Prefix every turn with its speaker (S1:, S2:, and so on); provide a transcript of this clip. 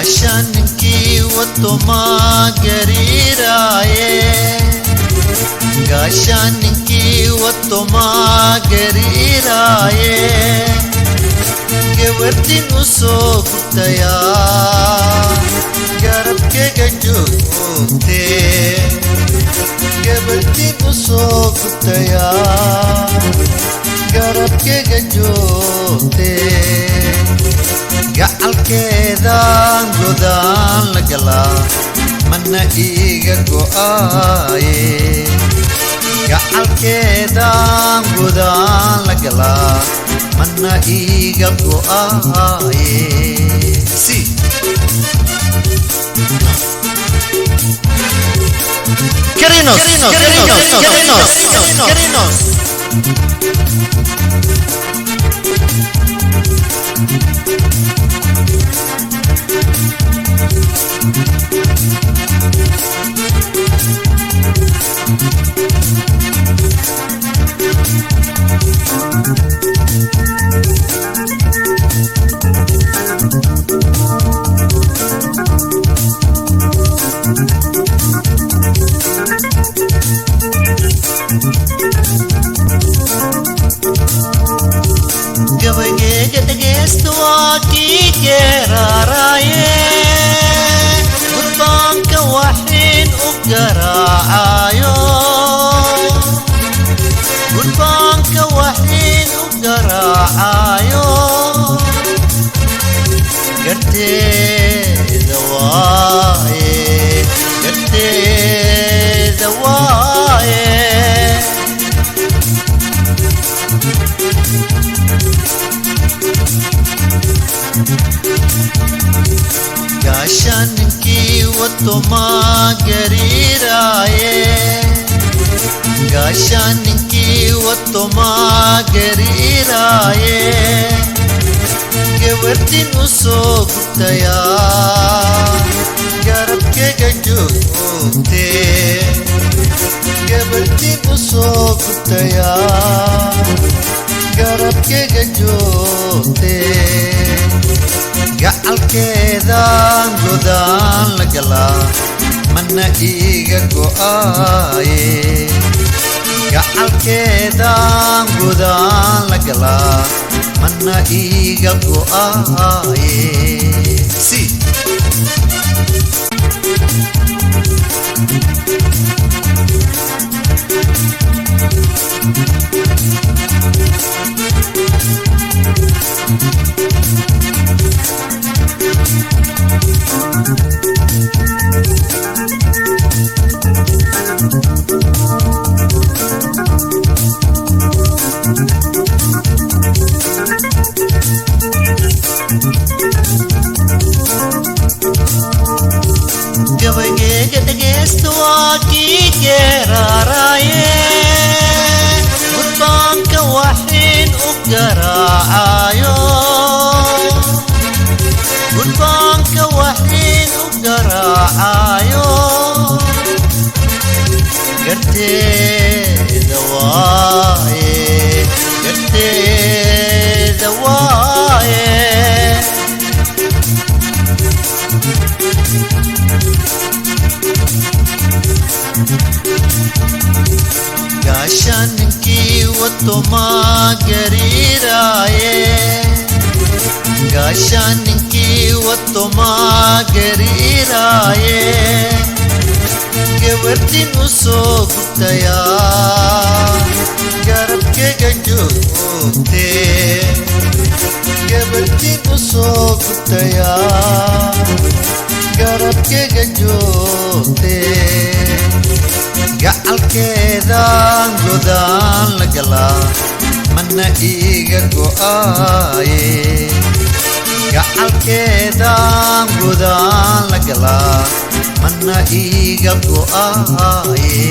S1: gaashaaninkii watumaa gariiraaye gaashaaninkii watumaa gariiraaye gabartin u soo gubtayaa garabkayga joogtee gabartin u soo gubtayaa garabkayga joogtee gacalkeedaan godaan la galaa mana iiga go'aaye gacalkeedaan godaan la galaa mana iiga go'aaye si Karinos gabaygeega dhagaysta waa kii geeraaraaye gurbaanka waxiin u garaacayo gurbaanka waxiin u garaacayo garteeda waaye garteeda waaye gaashaaninkii watumaa gariiraaye gaashaaninkii watumaa gariiraaye gabartin u soo gubtayaa garabkayga joogtee gabartin u soo gubtayaa garabkayga joogtee gacalkeedaan godaan la galaa mana iiga go'aaye gacalkeedaan godaan la galaa mana iiga go'aaye si gabaygeega dhagaysta waa kii geeraaraaye gurbaanka waxiin u garaacayo gurbaanka waxiin u garaacayo garteeda waaye garteeda waaye gaashaaninkii watumaa gariiraaye gaashaaninkii watumaa gariiraaye gabartin u soo gubtayaa garabkayga joogtee gabartin u soo gubtayaa garabkayga joogtee gacalkeedaan godaan la galaa mana iiga go'aaye gacalkeedaan godaan la galaa mana iiga go'aaye